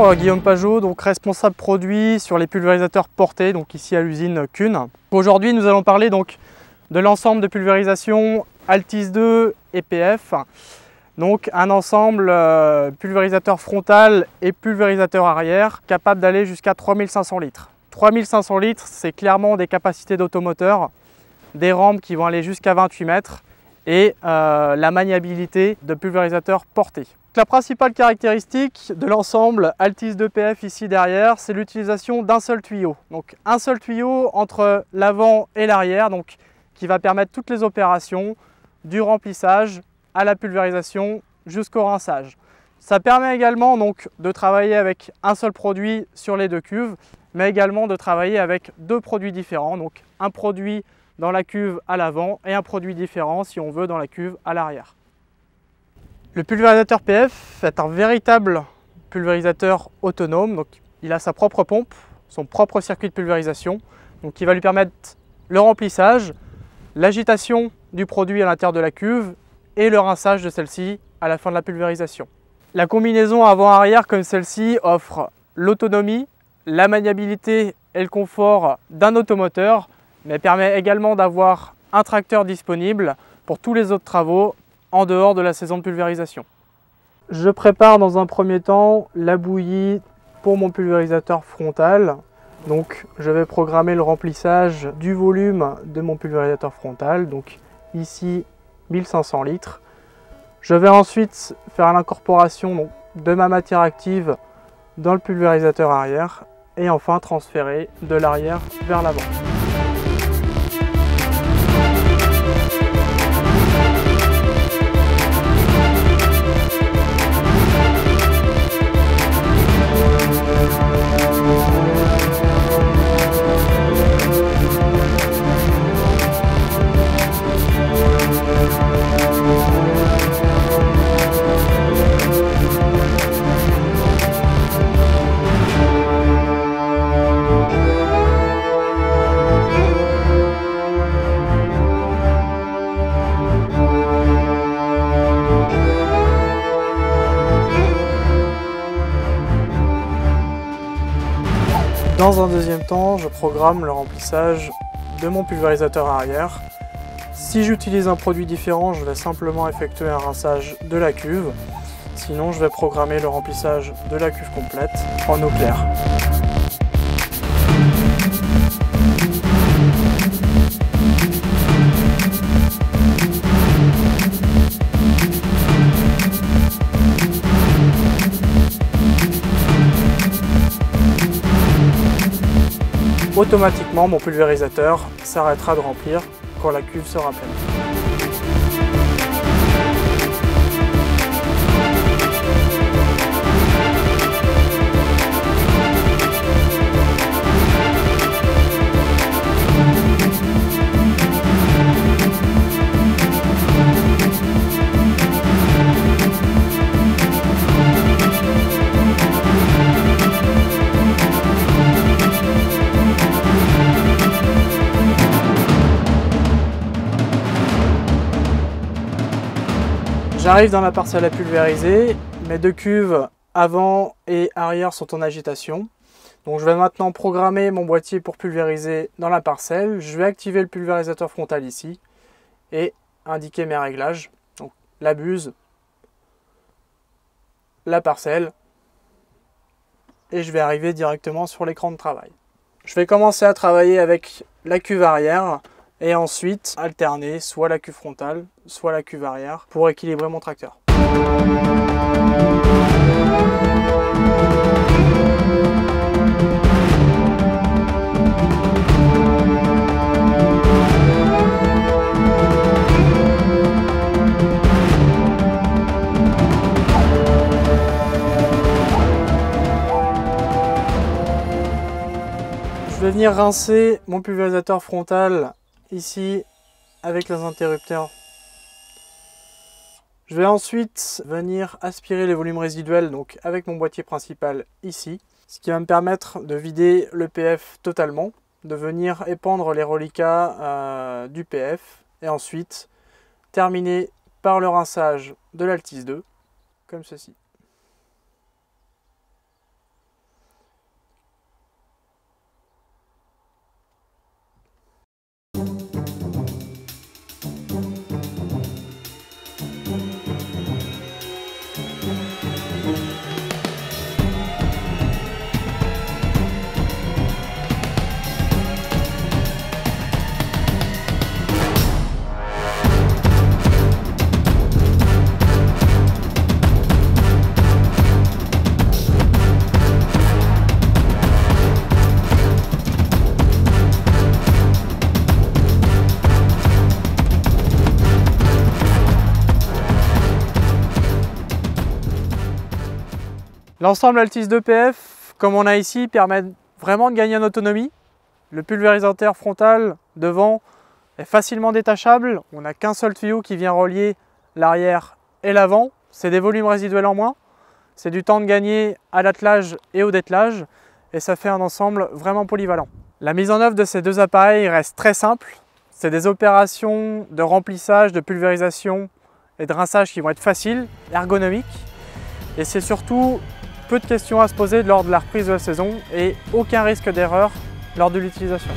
Bonjour, Guillaume Pajot, donc responsable produit sur les pulvérisateurs portés, donc ici à l'usine Kuhn. Aujourd'hui, nous allons parler donc de l'ensemble de pulvérisation Altis 2 et PF. Donc un ensemble pulvérisateur frontal et pulvérisateur arrière capable d'aller jusqu'à 3500 litres. 3500 litres, c'est clairement des capacités d'automoteur, des rampes qui vont aller jusqu'à 28 mètres et la maniabilité de pulvérisateur porté. La principale caractéristique de l'ensemble Altis 2 PF ici derrière, c'est l'utilisation d'un seul tuyau. Donc un seul tuyau entre l'avant et l'arrière, donc qui va permettre toutes les opérations du remplissage à la pulvérisation jusqu'au rinçage. Ça permet également donc de travailler avec un seul produit sur les deux cuves, mais également de travailler avec deux produits différents, donc un produit dans la cuve à l'avant et un produit différent si on veut dans la cuve à l'arrière. Le pulvérisateur PF est un véritable pulvérisateur autonome, donc il a sa propre pompe, son propre circuit de pulvérisation, donc qui va lui permettre le remplissage, l'agitation du produit à l'intérieur de la cuve et le rinçage de celle-ci à la fin de la pulvérisation. La combinaison avant-arrière comme celle-ci offre l'autonomie, la maniabilité et le confort d'un automoteur, mais permet également d'avoir un tracteur disponible pour tous les autres travaux en dehors de la saison de pulvérisation. Je prépare dans un premier temps la bouillie pour mon pulvérisateur frontal. Donc je vais programmer le remplissage du volume de mon pulvérisateur frontal, donc ici 1500 litres. Je vais ensuite faire l'incorporation de ma matière active dans le pulvérisateur arrière et enfin transférer de l'arrière vers l'avant. Dans un deuxième temps, je programme le remplissage de mon pulvérisateur arrière. Si j'utilise un produit différent, je vais simplement effectuer un rinçage de la cuve. Sinon, je vais programmer le remplissage de la cuve complète en eau claire. Automatiquement, mon pulvérisateur s'arrêtera de remplir quand la cuve sera pleine. J'arrive dans la parcelle à pulvériser, mes deux cuves avant et arrière sont en agitation. Donc je vais maintenant programmer mon boîtier pour pulvériser dans la parcelle. Je vais activer le pulvérisateur frontal ici et indiquer mes réglages. Donc la buse, la parcelle et je vais arriver directement sur l'écran de travail. Je vais commencer à travailler avec la cuve arrière et ensuite alterner soit la cuve frontale, soit la cuve arrière pour équilibrer mon tracteur. Je vais venir rincer mon pulvérisateur frontal ici avec les interrupteurs. Je vais ensuite venir aspirer les volumes résiduels donc avec mon boîtier principal ici, ce qui va me permettre de vider le PF totalement, de venir épandre les reliquats du PF et ensuite terminer par le rinçage de l'Altis 2 comme ceci. L'ensemble Altis 2 PF, comme on a ici, permet vraiment de gagner en autonomie. Le pulvérisateur frontal devant est facilement détachable. On n'a qu'un seul tuyau qui vient relier l'arrière et l'avant. C'est des volumes résiduels en moins. C'est du temps de gagner à l'attelage et au dételage. Et ça fait un ensemble vraiment polyvalent. La mise en œuvre de ces deux appareils reste très simple. C'est des opérations de remplissage, de pulvérisation et de rinçage qui vont être faciles, ergonomiques. Et c'est surtout peu de questions à se poser lors de la reprise de la saison et aucun risque d'erreur lors de l'utilisation.